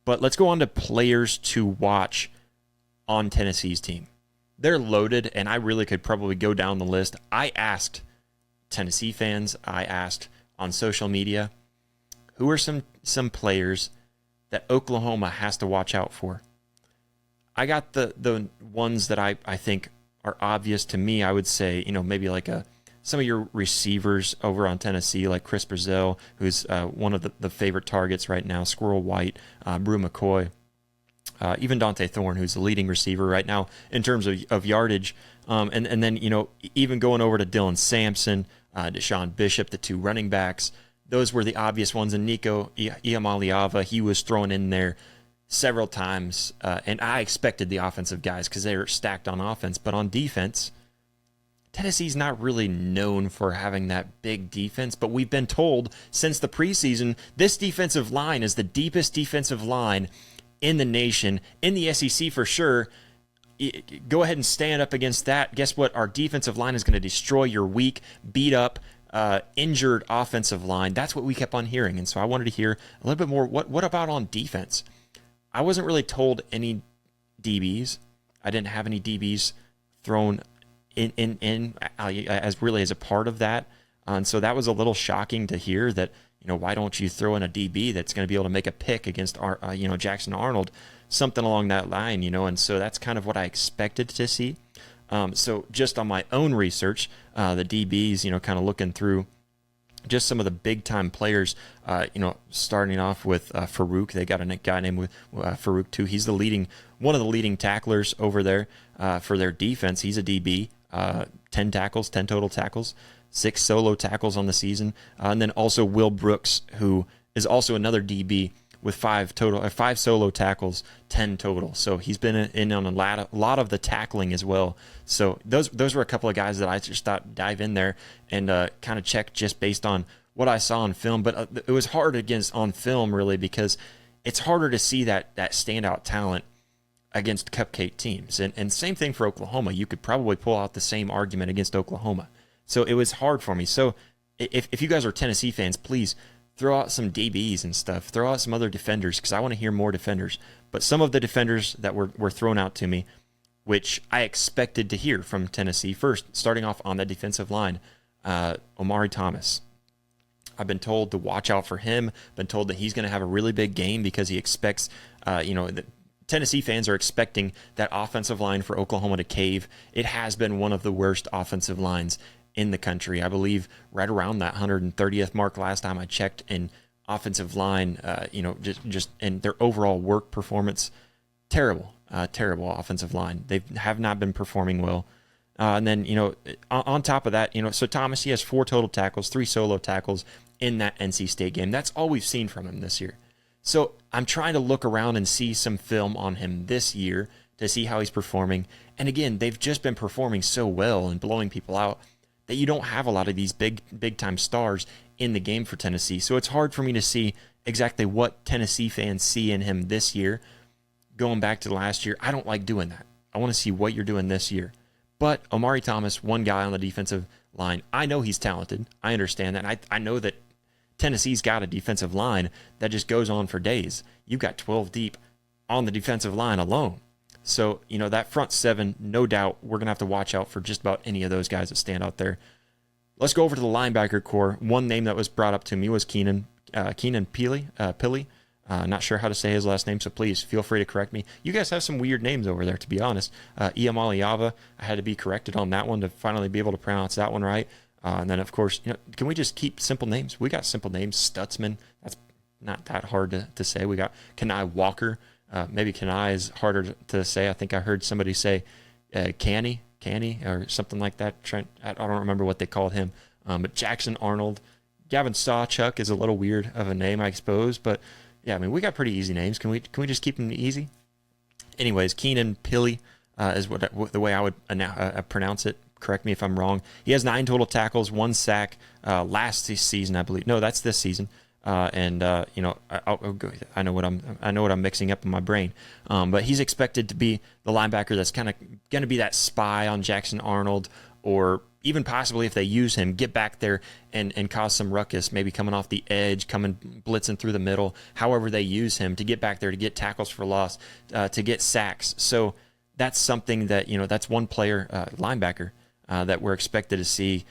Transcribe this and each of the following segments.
But let's go on to players to watch on Tennessee's team. They're loaded, and I really could probably go down the list. I asked Tennessee fans, I asked on social media, who are some players that Oklahoma has to watch out for? I got the ones that I think are obvious to me. I would say, maybe like some of your receivers over on Tennessee, like Chris Brazil, who's one of the favorite targets right now, Squirrel White, Brew McCoy, even Dante Thorne, who's the leading receiver right now in terms of yardage. And then, even going over to Dylan Sampson, Deshaun Bishop, the two running backs, those were the obvious ones. And Nico Iamaleava, he was thrown in there several times. And I expected the offensive guys because they were stacked on offense. But on defense, Tennessee's not really known for having that big defense, but we've been told since the preseason, this defensive line is the deepest defensive line in the nation, in the SEC for sure. Go ahead and stand up against that. Guess what? Our defensive line is going to destroy your weak, beat up, injured offensive line. That's what we kept on hearing, and so I wanted to hear a little bit more. What about on defense? I wasn't really told any DBs. I didn't have any DBs thrown in as a part of that. And so that was a little shocking to hear that, why don't you throw in a DB that's going to be able to make a pick against Jackson Arnold, something along that line, and so that's kind of what I expected to see. So just on my own research, the DBs, kind of looking through just some of the big time players, starting off with Farouk. They got a guy named Farouk too. He's one of the leading tacklers over there for their defense. He's a DB, 10 total tackles, 6 solo tackles on the season. And then also Will Brooks, who is also another DB with 5 solo tackles, 10 total. So he's been in on a lot of the tackling as well. So those were a couple of guys that I just thought dive in there and kind of check just based on what I saw on film. But it was hard on film really because it's harder to see that standout talent against cupcake teams. And same thing for Oklahoma. You could probably pull out the same argument against Oklahoma. So it was hard for me. So if you guys are Tennessee fans, please throw out some DBs and stuff. Throw out some other defenders because I want to hear more defenders. But some of the defenders that were thrown out to me, which I expected to hear from Tennessee, first, starting off on the defensive line, Omari Thomas. I've been told to watch out for him. Been told that he's going to have a really big game because he expects, the Tennessee fans are expecting that offensive line for Oklahoma to cave. It has been one of the worst offensive lines in the country. I believe right around that 130th mark last time I checked in offensive line, just in their overall work performance, terrible offensive line. They have not been performing well. And then, on top of that, so Thomas, he has 4 total tackles, 3 solo tackles in that NC State game. That's all we've seen from him this year. So I'm trying to look around and see some film on him this year to see how he's performing. And again, they've just been performing so well and blowing people out that you don't have a lot of these big time stars in the game for Tennessee. So it's hard for me to see exactly what Tennessee fans see in him this year. Going back to last year, I don't like doing that. I want to see what you're doing this year. But Omari Thomas, one guy on the defensive line, I know he's talented. I understand that. I know that Tennessee's got a defensive line that just goes on for days. You've got 12 deep on the defensive line alone. So, that front 7, no doubt, we're going to have to watch out for just about any of those guys that stand out there. Let's go over to the linebacker core. One name that was brought up to me was Keenan Pili. Not sure how to say his last name, so please feel free to correct me. You guys have some weird names over there, to be honest. Iamaleava, I had to be corrected on that one to finally be able to pronounce that one right. And then, of course, can we just keep simple names? We got simple names. Stutzman, that's not that hard to say. We got Kenai Walker. Maybe Kenai is harder to say. I think I heard somebody say Canny, or something like that. I don't remember what they called him. But Jackson Arnold. Gavin Sawchuk is a little weird of a name, I suppose. But, yeah, we got pretty easy names. Can we just keep them easy? Anyways, Keenan Pili is the way I would pronounce it. Correct me if I'm wrong. He has 9 total tackles, 1 sack last season, I believe. No, that's this season. I know what I'm mixing up in my brain. But he's expected to be the linebacker that's kind of going to be that spy on Jackson Arnold, or even possibly if they use him, get back there and cause some ruckus, maybe coming off the edge, coming blitzing through the middle, however they use him to get back there, to get tackles for loss, to get sacks. So that's something that, that's one player, linebacker, that we're expected to see.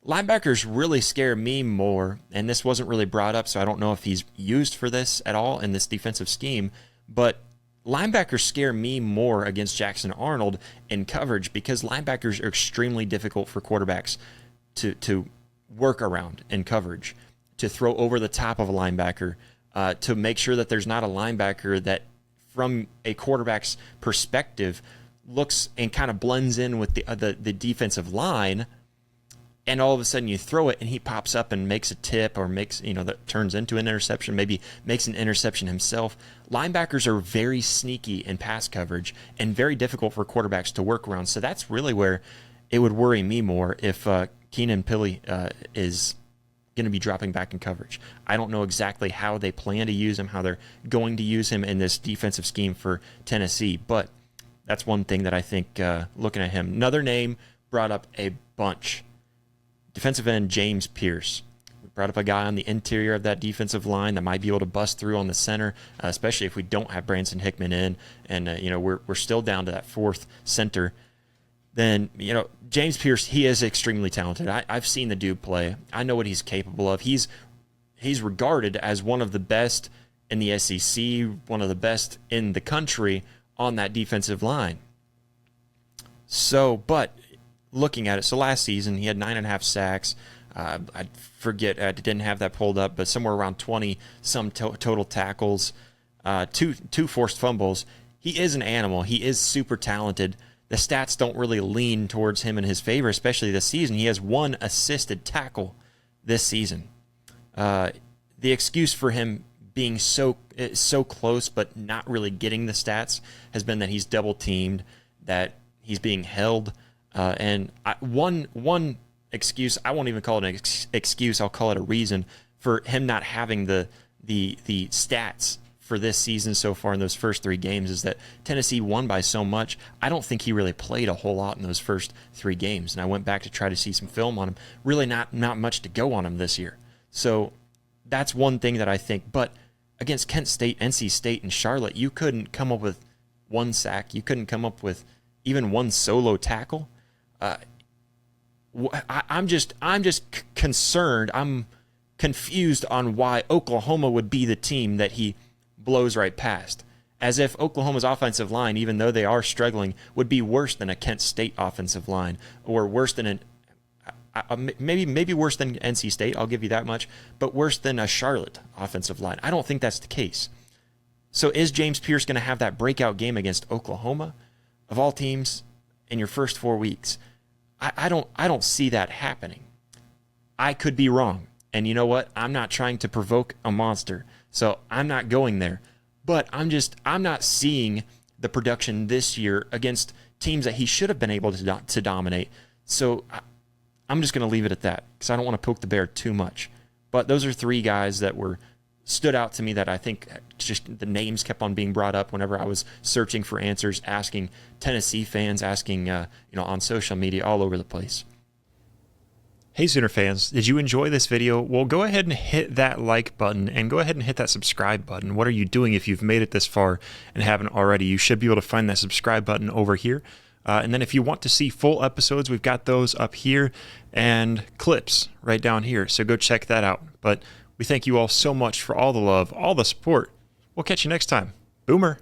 Linebackers really scare me more, and this wasn't really brought up, so I don't know if he's used for this at all in this defensive scheme, but linebackers scare me more against Jackson Arnold in coverage because linebackers are extremely difficult for quarterbacks to work around in coverage, to throw over the top of a linebacker, to make sure that there's not a linebacker that, from a quarterback's perspective, looks and kind of blends in with the defensive line, and all of a sudden you throw it and he pops up and makes a tip or makes, that turns into an interception, maybe makes an interception himself. Linebackers are very sneaky in pass coverage and very difficult for quarterbacks to work around. So that's really where it would worry me more if Keenan Pili is going to be dropping back in coverage. I don't know exactly how they plan to use him, how they're going to use him in this defensive scheme for Tennessee, but that's one thing that I think, looking at him. Another name brought up a bunch. Defensive end James Pierce. We brought up a guy on the interior of that defensive line that might be able to bust through on the center, especially if we don't have Branson Hickman in, and we're still down to that fourth center. Then James Pierce, he is extremely talented. I've seen the dude play. I know what he's capable of. He's regarded as one of the best in the SEC, one of the best in the country on that defensive line. So, but looking at it, so last season he had 9.5 sacks. I forget, I didn't have that pulled up, but somewhere around 20 some total tackles, two forced fumbles. He is an animal. He is super talented. The stats don't really lean towards him in his favor, especially this season. He has 1 assisted tackle this season. The excuse for him being so close but not really getting the stats has been that he's double teamed, that he's being held. And one excuse, I won't even call it an excuse, I'll call it a reason for him not having the stats for this season so far in those first 3 games is that Tennessee won by so much. I don't think he really played a whole lot in those first 3 games. And I went back to try to see some film on him. Really not much to go on him this year. So that's one thing that I think. But against Kent State, NC State, and Charlotte, you couldn't come up with 1 sack. You couldn't come up with even 1 solo tackle. I'm just concerned. I'm confused on why Oklahoma would be the team that he blows right past. As if Oklahoma's offensive line, even though they are struggling, would be worse than a Kent State offensive line, or worse than maybe worse than NC State. I'll give you that much, but worse than a Charlotte offensive line. I don't think that's the case. So is James Pierce going to have that breakout game against Oklahoma, of all teams, in your first 4 weeks? I don't see that happening. I could be wrong. And you know what? I'm not trying to provoke a monster, so I'm not going there. But I'm not seeing the production this year against teams that he should have been able to dominate. So I'm just going to leave it at that because I don't want to poke the bear too much. But those are 3 guys that stood out to me that I think just the names kept on being brought up whenever I was searching for answers, asking Tennessee fans, asking on social media all over the place. Hey Sooner fans, did you enjoy this video? Well, go ahead and hit that like button and go ahead and hit that subscribe button. What are you doing if you've made it this far and haven't already? You should be able to find that subscribe button over here. And then if you want to see full episodes, we've got those up here and clips right down here. So go check that out. But we thank you all so much for all the love, all the support. We'll catch you next time. Boomer.